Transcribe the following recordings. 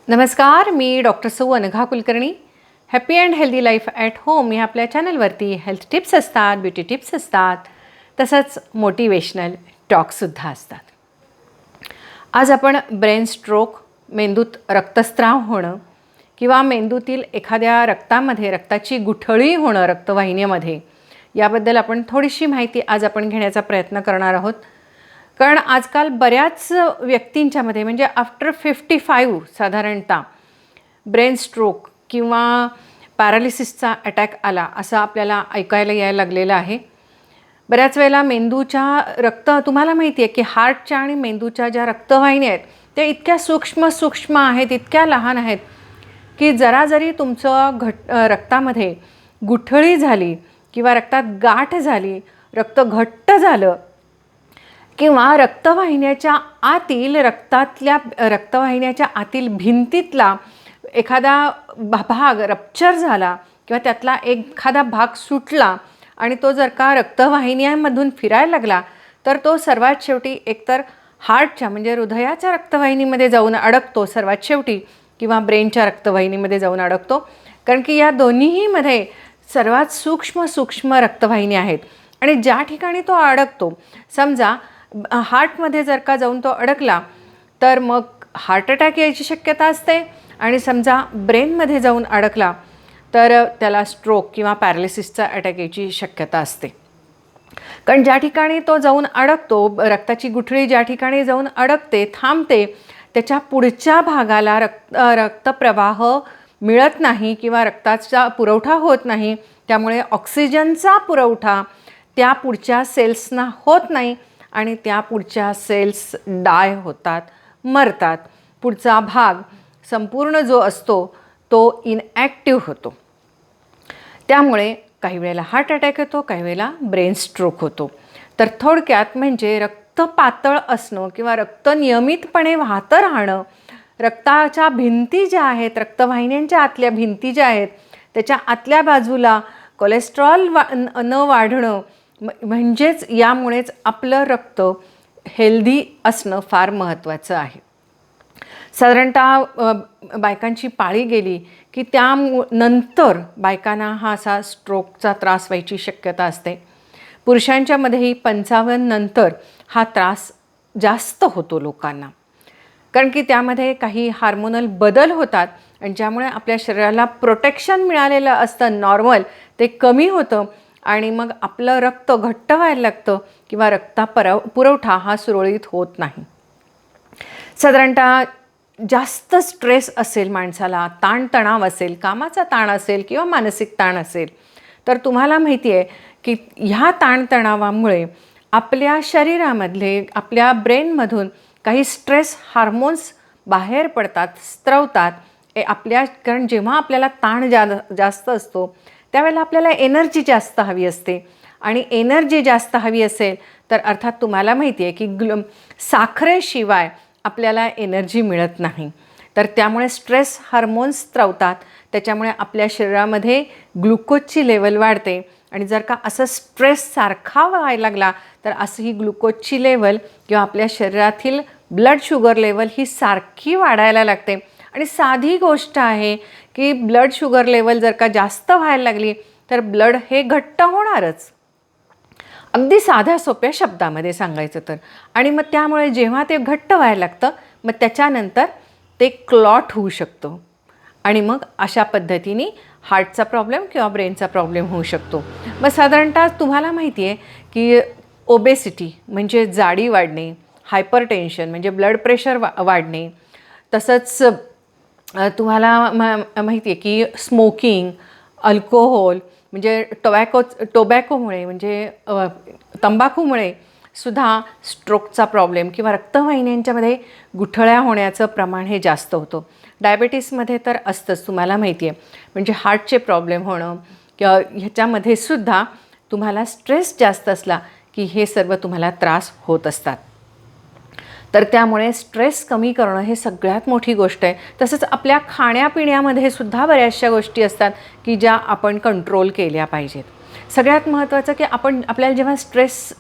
नमस्कार, मी डॉक्टर सौ Anagha Kulkarni. Happy and healthy life at home या आपल्या चॅनलवरती हेल्थ टिप्स असतात, ब्युटी टिप्स असतात, तसंच मोटिवेशनल टॉकसुद्धा असतात. आज आपण ब्रेन स्ट्रोक, मेंदूत रक्तस्राव होणं किंवा मेंदूतील एखाद्या रक्ताची गुठळी होणं रक्तवाहिन्यामध्ये, याबद्दल आपण थोडीशी माहिती आज आपण घेण्याचा प्रयत्न करणार आहोत. कारण आजकाल बऱ्याच व्यक्तींच्यामध्ये म्हणजे आफ्टर 55 साधारणतः ब्रेन स्ट्रोक किंवा पॅरालिसिसचा अटॅक आला असं आपल्याला ऐकायला यायला लागलेलं आहे. बऱ्याच वेळेला मेंदूच्या तुम्हाला माहिती आहे की हार्टच्या आणि मेंदूच्या ज्या रक्तवाहिन्या आहेत त्या इतक्या सूक्ष्म आहेत, इतक्या लहान आहेत की जरी तुमचं रक्तामध्ये गुठळी झाली किंवा रक्तात गाठ झाली, रक्त घट्ट झालं किंवा रक्तवाहिन्याच्या आतील भिंतीतला एखादा भाग रप्चर झाला किंवा त्यातला एखादा भाग सुटला आणि तो जर का रक्तवाहिन्यांमधून फिरायला लागला तर तो सर्वात शेवटी एकतर हार्टच्या म्हणजे हृदयाच्या रक्तवाहिनीमध्ये जाऊन अडकतो सर्वात शेवटी, किंवा ब्रेनच्या रक्तवाहिनीमध्ये जाऊन अडकतो. कारण की या दोन्हीमध्ये सर्वात सूक्ष्म रक्तवाहिन्या आहेत आणि ज्या ठिकाणी तो अडकतो, समजा हार्टमध्ये जर का जाऊन तो अडकला तर मग हार्ट अटॅक यायची शक्यता असते, आणि समजा ब्रेनमध्ये जाऊन अडकला तर त्याला स्ट्रोक किंवा पॅरालिसिसचा अटॅक यायची शक्यता असते. कारण ज्या ठिकाणी तो जाऊन अडकतो, रक्ताची गुठळी ज्या ठिकाणी जाऊन अडकते, थांबते, त्याच्या पुढच्या भागाला रक्तप्रवाह मिळत नाही किंवा रक्ताचा पुरवठा होत नाही. त्यामुळे ऑक्सिजनचा पुरवठा त्या पुढच्या सेल्सना होत नाही आणि त्या पुढच्या सेल्स डाय होतात, मरतात. पुढचा भाग संपूर्ण जो असतो तो इनॲक्टिव्ह होतो. त्यामुळे काही वेळेला हार्ट अटॅक येतो, काही वेळेला ब्रेन स्ट्रोक होतो. तर थोडक्यात म्हणजे रक्त पातळ असणं किंवा रक्त नियमितपणे वाहतं राहणं, रक्ताच्या भिंती ज्या आहेत, रक्तवाहिन्यांच्या आतल्या भिंती ज्या आहेत त्याच्या आतल्या बाजूला कोलेस्ट्रॉल न वाढणं, म्हणजेच यामुळेच आपलं रक्त हेल्दी असणं फार महत्त्वाचं आहे. साधारणतः बायकांची पाळी गेली की त्यानंतर बायकांना हा असा स्ट्रोकचा त्रास व्हायची शक्यता असते. पुरुषांच्यामध्येही 55 नंतर हा त्रास जास्त होतो लोकांना, कारण की त्यामध्ये काही हार्मोनल बदल होतात आणि ज्यामुळे आपल्या शरीराला प्रोटेक्शन मिळालेलं असतं नॉर्मल, ते कमी होतं आणि मग आपलं रक्त घट्ट व्हायला लागतं किंवा पुरवठा हा सुरळीत होत नाही. साधारणतः जास्त स्ट्रेस असेल माणसाला, ताणतणाव असेल, कामाचा ताण असेल किंवा मानसिक ताण असेल, तर तुम्हाला माहिती आहे की ह्या ताणतणावामुळे आपल्या शरीरामधले, आपल्या ब्रेनमधून काही स्ट्रेस हार्मोन्स बाहेर पडतात, स्त्रवतात. कारण जेव्हा आपल्याला ताण जास्त असतो त्यावेळेला आपल्याला एनर्जी जास्त हवी असते, आणि एनर्जी जास्त हवी असेल तर अर्थात तुम्हाला माहिती आहे की साखरेशिवाय आपल्याला एनर्जी मिळत नाही. तर त्यामुळे स्ट्रेस हार्मोन्स स्त्रवतात, त्याच्यामुळे आपल्या शरीरामध्ये ग्लुकोजची लेवल वाढते, आणि जर का असं स्ट्रेस सारखा व्हायला लागला तर असं ही ग्लुकोजची लेवल किंवा आपल्या शरीरातील ब्लड शुगर लेवल ही सारखी वाढायला लागते. आणि साधी गोष्ट आहे की ब्लड शुगर लेवल जर का जास्त व्हायला लागली तर ब्लड हे घट्ट होणारच, अगदी साध्या सोप्या शब्दामध्ये सांगायचं तर. आणि मग त्यामुळे जेव्हा ते घट्ट व्हायला लागतं मग त्याच्यानंतर ते क्लॉट होऊ शकतं, आणि मग अशा पद्धतीने हार्टचा प्रॉब्लेम किंवा ब्रेनचा प्रॉब्लेम होऊ शकतो. मग साधारणतः तुम्हाला माहिती आहे की ओबेसिटी म्हणजे जाडी वाढणे, हायपरटेन्शन म्हणजे ब्लड प्रेशर वाढणे, तसंच तुम्हाला माहिती आहे की स्मोकिंग, अल्कोहोल म्हणजे टोबॅकोमुळे म्हणजे तंबाखूमुळे सुद्धा स्ट्रोकचा प्रॉब्लेम किंवा रक्तवाहिन्यांच्यामध्ये गुठळ्या होण्याचं प्रमाण हे जास्त होतं. डायबेटीसमध्ये तर असतंच, तुम्हाला माहिती आहे. म्हणजे हार्टचे प्रॉब्लेम होणं किंवा ह्याच्यामध्ये सुद्धा तुम्हाला स्ट्रेस जास्त असला की हे सर्व तुम्हाला त्रास होत असतात. तर त्यामुळे स्ट्रेस कमी करणं हे सगळ्यात मोठी गोष्ट आहे. तसंच आपल्या खाण्यापिण्यामध्ये सुद्धा बऱ्याचशा गोष्टी असतात की ज्या आपण कंट्रोल केल्या पाहिजेत. सगळ्यात महत्त्वाचं की आपल्याला जेव्हा स्ट्रेस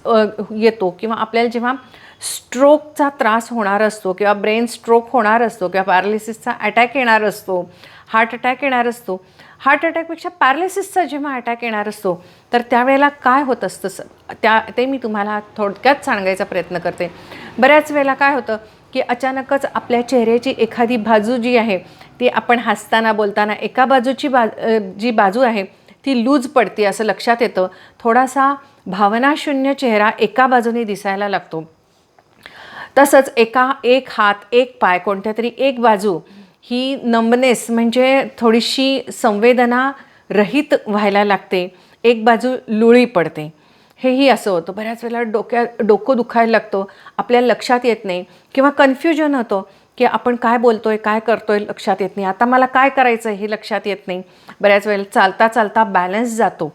येतो किंवा आपल्याला जेव्हा स्ट्रोकचा त्रास होणार असतो किंवा ब्रेन स्ट्रोक होणार असतो किंवा पॅरालिसिसचा अटॅक येणार असतो, हार्ट अटॅक येणार असतो. हार्ट अटॅकपेक्षा पॅरालिसिसचा जेव्हा अटॅक येणार असतो तर त्यावेळेला काय होत असतं ते मी तुम्हाला थोडक्यात सांगायचा प्रयत्न करते. बऱ्याच वेळेला काय होतं की अचानकच आपल्या चेहऱ्याची एखादी बाजू जी आहे ती आपण हसताना बोलताना एका बाजूची जी बाजू आहे ती लूज पडते असं लक्षात येतं. थोडासा भावनाशून्य चेहरा एका बाजूने दिसायला लागतो. तसंच एक हात एक पाय कोणत्या तरी एक बाजू ही नंबनेस म्हणजे थोडीशी संवेदना रहित व्हायला लागते, एक बाजू लुळी पडते. हेही असं होतं. बऱ्याच वेळेला डोकं दुखायला लागतं, आपल्याला लक्षात येत नाही किंवा कन्फ्युजन होतं की आपण काय बोलतोय काय करतोय लक्षात येत नाही, आता मला काय करायचं हे लक्षात येत नाही. बऱ्याच वेळेला चालता चालता बॅलन्स जातो,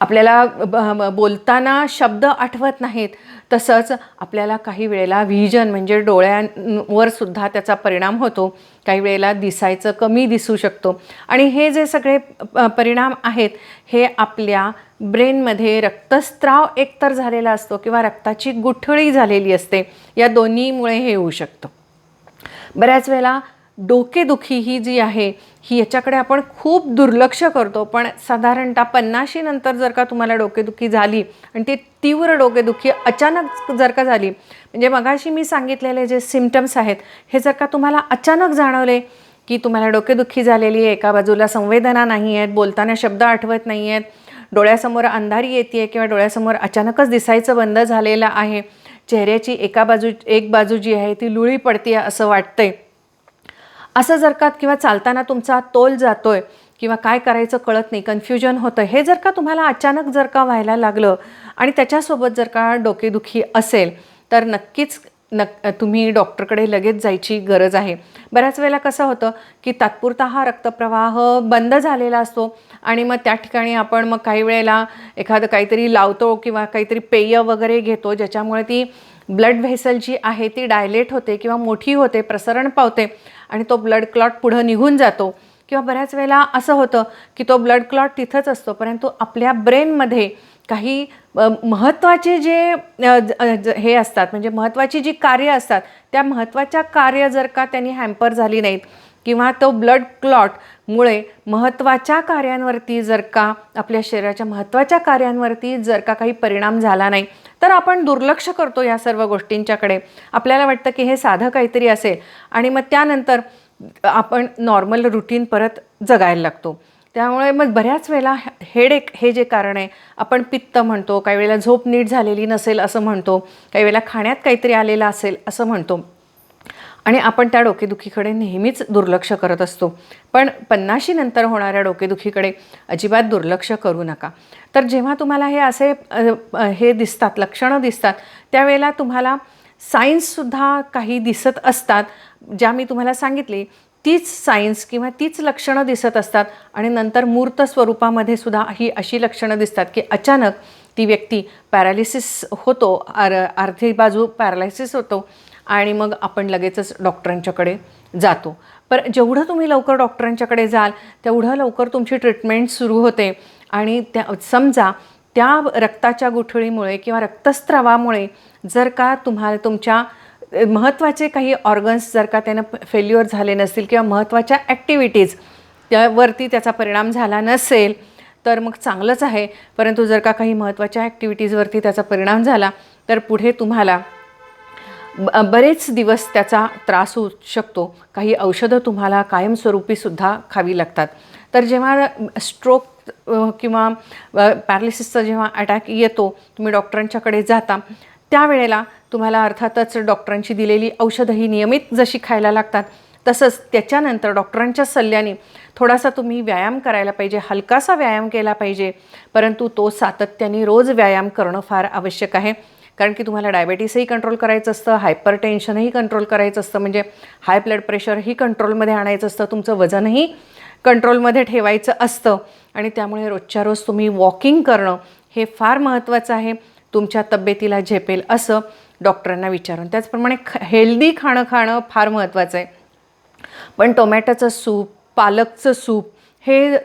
आपल्याला बोलताना शब्द आठवत नाहीत. तसंच आपल्याला काही वेळेला व्हिजन म्हणजे डोळ्यांवर सुद्धा त्याचा परिणाम होतो. काही वेळेला दिसायचं कमी दिसू शकतो आणि हे जे सगळे परिणाम आहेत हे आपल्या ब्रेनमध्ये रक्तस्राव एकतर झालेला असतो किंवा रक्ताची गुठळी झालेली असते. या दोन्हीमुळे हे होऊ शकतं. बऱ्याच वेळेला डोकेदुखी ही जी आहे ही याच्याकडे आपण खूप दुर्लक्ष करतो, पण साधारणतः 50 नंतर जर का तुम्हाला डोकेदुखी झाली आणि ती तीव्र डोकेदुखी अचानक जर का झाली, म्हणजे मगाशी मी सांगितलेले जे सिम्पटम्स आहेत हे जर का तुम्हाला अचानक जाणवले की तुम्हाला डोकेदुखी झालेली आहे, एका बाजूला संवेदना नाही आहेत, बोलताना शब्द आठवत नाही आहेत, डोळ्यासमोर अंधारी येते आहे किंवा डोळ्यासमोर अचानकच दिसायचं बंद झालेलं आहे, चेहऱ्याची एक बाजू जी आहे ती लुळी पडते असं वाटतंय, असं जर का किंवा चालताना तुमचा तोल जातोय किंवा काय करायचं कळत नाही, कन्फ्युजन होतं, हे जर का तुम्हाला अचानक जर का व्हायला लागलं आणि त्याच्यासोबत जर का डोकेदुखी असेल तर नक्कीच तुम्ही डॉक्टरकडे लगेच जायची गरज आहे. बऱ्याच वेळेला कसं होतं की तात्पुरता हा रक्तप्रवाह बंद झालेला असतो आणि मग त्या ठिकाणी आपण मग काही वेळेला एखादं काहीतरी लावतो किंवा काहीतरी पेय वगैरे घेतो ज्याच्यामुळे ती ब्लड व्हेसल जी आहे ती डायलेट होते किंवा मोठी होते, प्रसरण पावते आणि तो ब्लड क्लॉट पुढं निघून जातो. किंवा बऱ्याच वेळेला असं होतं की तो ब्लड क्लॉट तिथंच असतो परंतु आपल्या ब्रेनमध्ये काही महत्त्वाचे जे हे असतात म्हणजे महत्त्वाची जी कार्य असतात त्या महत्त्वाच्या कार्य जर का त्यांनी हॅम्पर झाली नाहीत किंवा तो ब्लड क्लॉटमुळे महत्त्वाच्या कार्यांवरती जर का आपल्या शरीराच्या महत्त्वाच्या कार्यांवरती जर का काही परिणाम झाला नाही तर आपण दुर्लक्ष करतो या सर्व गोष्टींच्याकडे. आपल्याला वाटतं की हे साधं काहीतरी असेल आणि मग त्यानंतर आपण नॉर्मल रुटीन परत जगायला लागतो. त्यामुळे मग बऱ्याच वेळेला हेडेक हे जे कारण आहे आपण पित्त म्हणतो, काही वेळेला झोप नीट झालेली नसेल असं म्हणतो, काही वेळेला खाण्यात काहीतरी आलेलं असेल असं म्हणतो आणि आपण त्या डोकेदुखीकडे नेहमीच दुर्लक्ष करत असतो. पण 50 नंतर होणाऱ्या डोकेदुखीकडे अजिबात दुर्लक्ष करू नका. तर जेव्हा तुम्हाला हे असे हे दिसतात लक्षणं दिसतात त्यावेळेला तुम्हाला सायन्ससुद्धा काही दिसत असतात, ज्या मी तुम्हाला सांगितली तीच सायन्स किंवा तीच लक्षणं दिसत असतात आणि नंतर मूर्त स्वरूपामध्ये सुद्धा ही अशी लक्षणं दिसतात की अचानक ती व्यक्ती पॅरालिसिस होतो, अर्धी बाजू पॅरालिसिस होतो आणि मग आपण लगेचच डॉक्टरांच्याकडे जातो. पण जेवढं तुम्ही लवकर डॉक्टरांच्याकडे जाल तेवढं लवकर तुमची ट्रीटमेंट सुरू होते आणि समजा त्या रक्ताच्या गुठळीमुळे किंवा रक्तस्रावामुळे जर का तुम्हाला तुमच्या महत्त्वाचे काही ऑर्गन्स जर का त्यानं फेल्युअर झाले नसतील किंवा महत्त्वाच्या ॲक्टिव्हिटीज त्यावरती त्याचा परिणाम झाला नसेल तर मग चांगलंच आहे. परंतु जर का काही महत्त्वाच्या ॲक्टिव्हिटीजवरती त्याचा परिणाम झाला तर पुढे तुम्हाला बरेच दिवस त्याचा त्रास होऊ शकतो. काही औषधं तुम्हाला कायमस्वरूपीसुद्धा खावी लागतात. तर जेव्हा स्ट्रोक किंवा पॅरालिसिसचा जेव्हा अटॅक येतो तुम्ही डॉक्टरांच्याकडे जाता त्यावेळेला तुम्हाला अर्थातच डॉक्टरांची दिलेली औषधं ही नियमित जशी खायला लागतात तसंच त्याच्यानंतर डॉक्टरांच्या सल्ल्याने थोडासा तुम्ही व्यायाम करायला पाहिजे, हलकासा व्यायाम केला पाहिजे. परंतु तो सातत्याने रोज व्यायाम करणं फार आवश्यक आहे. कारण की तुम्हाला डायबेटीसही कंट्रोल करायचं असतं, हायपर टेन्शनही कंट्रोल करायचं असतं, म्हणजे हाय ब्लड प्रेशरही कंट्रोलमध्ये आणायचं असतं, तुमचं वजनही कंट्रोलमध्ये ठेवायचं असतं आणि त्यामुळे रोजच्या रोज तुम्ही वॉकिंग करणं हे फार महत्त्वाचं आहे. तुमच्या तब्येतीला झेपेल असं डॉक्टरांना विचारून. त्याचप्रमाणे हेल्दी खाणं फार महत्त्वाचं आहे. पण टोमॅटोचं सूप, पालकचं सूप हे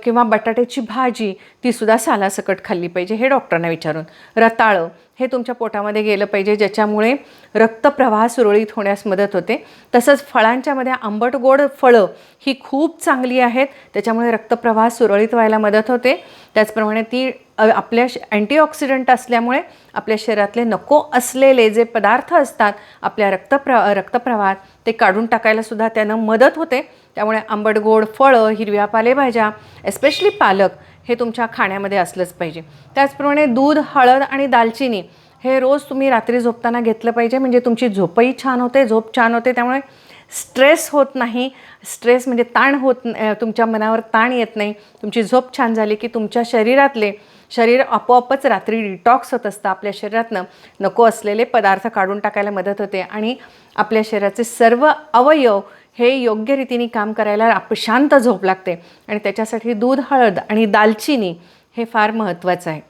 किंवा बटाट्याची भाजी तीसुद्धा सालासकट खाल्ली पाहिजे, हे डॉक्टरांना विचारून. रताळं हे तुमच्या पोटामध्ये गेलं पाहिजे, ज्याच्यामुळे रक्तप्रवाह सुरळीत होण्यास मदत होते. तसंच फळांच्यामध्ये आंबट गोड फळं ही खूप चांगली आहेत, त्याच्यामुळे रक्तप्रवाह सुरळीत व्हायला मदत होते. त्याचप्रमाणे ती आपल्या अँटीऑक्सिडंट असल्यामुळे आपल्या शरीरातले नको असलेले जे पदार्थ असतात आपल्या रक्तप्रवाहात ते काढून टाकायला सुद्धा त्यानं मदत होते. त्यामुळे आंबट गोड फळं, हिरव्या पालेभाज्या, एस्पेशली पालक हे तुमच्या खाण्यामध्ये असलंच पाहिजे. त्याचप्रमाणे दूध, हळद आणि दालचिनी हे रोज तुम्ही रात्री झोपताना घेतलं पाहिजे, म्हणजे तुमची झोपही छान होते, झोप छान होते. त्यामुळे स्ट्रेस होत नाही, स्ट्रेस म्हणजे ताण होत, तुमच्या मनावर ताण येत नाही. तुमची झोप छान झाली की तुमच्या शरीर आपोआपच रात्री डिटॉक्स होत असतं, आपल्या शरीरातनं नको असलेले पदार्थ काढून टाकायला मदत होते आणि आपल्या शरीराचे सर्व अवयव हे योग्य रीतीने काम करायला शांत झोप लागते. आणि त्याच्यासाठी दूध, हळद आणि दालचिनी हे फार महत्त्वाचं आहे.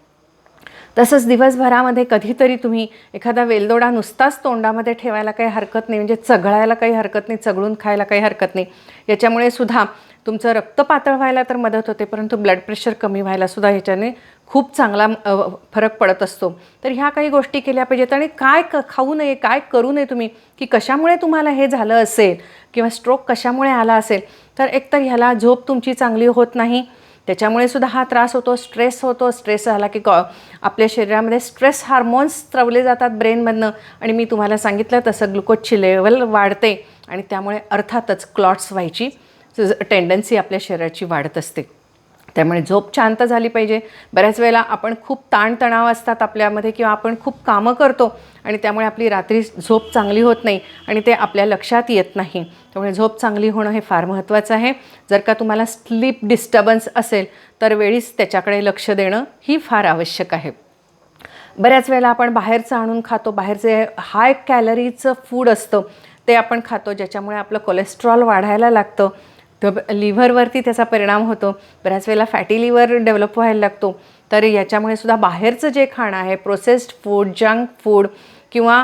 तसंच दिवसभरामध्ये कधीतरी तुम्ही एखादा वेलदोडा नुसताच तोंडामध्ये ठेवायला काही हरकत नाही, म्हणजे चघळायला काही हरकत नाही, चघळून खायला काही हरकत नाही. याच्यामुळे सुद्धा तुमचं रक्त पातळ व्हायला तर मदत होते, परंतु ब्लड प्रेशर कमी व्हायला सुद्धा ह्याच्याने खूप चांगला फरक पडत असतो. तर ह्या काही गोष्टी केल्या पाहिजेत. आणि काय खाऊ नये, काय करू नये तुम्ही, की कशामुळे तुम्हाला हे झालं असेल किंवा स्ट्रोक कशामुळे आला असेल, तर एकतर ह्याला झोप तुमची चांगली होत नाही, त्याच्यामुळे सुद्धा हा त्रास होतो. स्ट्रेस होतो, स्ट्रेस झाला की आपल्या शरीरामध्ये स्ट्रेस हार्मोन्स स्त्रवले जातात ब्रेनमधनं, आणि मी तुम्हाला सांगितलं तसं ग्लुकोजची लेवल वाढते आणि त्यामुळे अर्थातच क्लॉट्स व्हायची टेंडन्सी आपल्या शरीराची वाढत असते. त्यामुळे झोप शांत झाली पाहिजे. बऱ्याच वेळेला आपण खूप ताणतणाव असतात आपल्यामध्ये किंवा आपण खूप कामं करतो आणि त्यामुळे आपली रात्री झोप चांगली होत नाही आणि ते आपल्या लक्षात येत नाही. त्यामुळे झोप चांगली होणं हे फार महत्त्वाचं आहे. जर का तुम्हाला स्लीप डिस्टर्बन्स असेल तर वेळीच त्याच्याकडे लक्ष देणं ही फार आवश्यक आहे. बऱ्याच वेळेला आपण बाहेरचं आणून खातो, बाहेरचे हाय कॅलरीचं फूड असतं ते आपण खातो, ज्याच्यामुळे आपलं कोलेस्ट्रॉल वाढायला लागतं, लिव्हरवरती त्याचा परिणाम होतो. बऱ्याच वेळेला फॅटी लिव्हर डेव्हलप व्हायला लागतो. तर याच्यामुळे सुद्धा बाहेरचं जे खाणं आहे, प्रोसेस्ड फूड, जंक फूड किंवा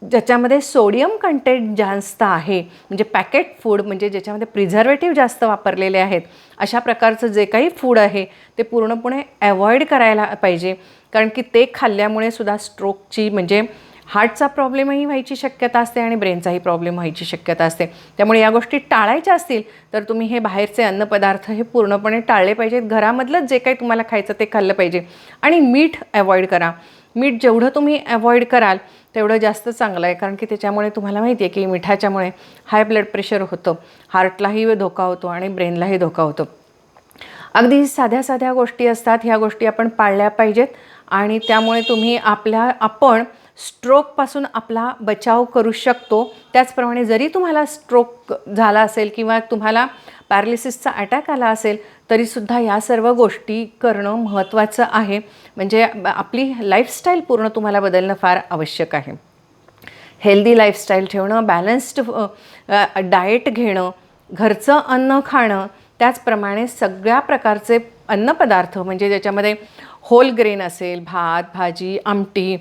ज्याच्यामध्ये सोडियम कंटेंट जास्त आहे, म्हणजे पॅकेट फूड, म्हणजे ज्याच्यामध्ये प्रिझर्वेटिव्ह जास्त वापरलेले आहेत, अशा प्रकारचं जे काही फूड आहे ते पूर्णपणे अवॉइड करायला पाहिजे. कारण की ते खाल्ल्यामुळे सुद्धा स्ट्रोकची, म्हणजे हार्टचा प्रॉब्लेमही व्हायची शक्यता असते आणि ब्रेनचाही प्रॉब्लेम व्हायची शक्यता असते. त्यामुळे या गोष्टी टाळायच्या असतील तर तुम्ही हे बाहेरचे अन्नपदार्थ हे पूर्णपणे टाळले पाहिजेत. घरामधलंच जे काही तुम्हाला खायचं ते खाल्लं पाहिजे. आणि मीठ अवॉइड करा. मीठ जेवढं तुम्ही अवॉइड कराल तेवढं जास्त चांगलं आहे, कारण की त्याच्यामुळे तुम्हाला माहिती आहे की मिठाच्यामुळे हाय ब्लड प्रेशर होतं, हार्टलाही धोका होतो आणि ब्रेनलाही धोका होतो. अगदी साध्या साध्या गोष्टी असतात, ह्या गोष्टी आपण पाळल्या पाहिजेत आणि त्यामुळे तुम्ही आपण स्ट्रोकपासून आपला बचाव करू शकतो. त्याचप्रमाणे जरी तुम्हाला स्ट्रोक झाला असेल किंवा तुम्हाला पॅरालिसिसचा अटॅक आला असेल तरीसुद्धा या सर्व गोष्टी करणं महत्त्वाचं आहे. म्हणजे आपली लाईफस्टाईल पूर्ण तुम्हाला बदलणं फार आवश्यक आहे. हेल्दी लाईफस्टाईल ठेवणं, बॅलन्स्ड डाएट घेणं, घरचं अन्न खाणं, त्याचप्रमाणे सगळ्या प्रकारचे अन्नपदार्थ, म्हणजे ज्याच्यामध्ये होल ग्रेन असेल, भात, भाजी, आमटी,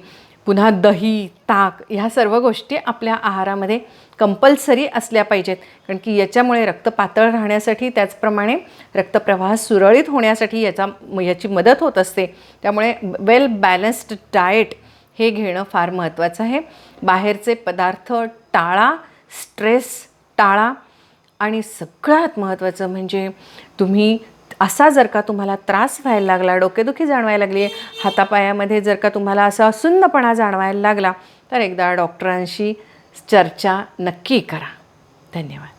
पुन्हा दही, ताक, ह्या सर्व गोष्टी आपल्या आहारामध्ये कंपल्सरी असल्या पाहिजेत. कारण की याच्यामुळे रक्त पातळ राहण्यासाठी, त्याचप्रमाणे रक्तप्रवाह सुरळीत होण्यासाठी याची मदत होत असते. त्यामुळे वेल बॅलन्स्ड डाएट हे घेणं फार महत्त्वाचं आहे. बाहेरचे पदार्थ टाळा, स्ट्रेस टाळा आणि सगळ्यात महत्त्वाचं म्हणजे तुम्ही जर का तुम्हाला त्रास व्हायला लागला, डोकेदुखी जाणवायला लागली, हातापायामध्ये जर का तुम्हाला असा सुन्नपणा जाणवायला लागला तर एकदा डॉक्टरांशी चर्चा नक्की करा. धन्यवाद.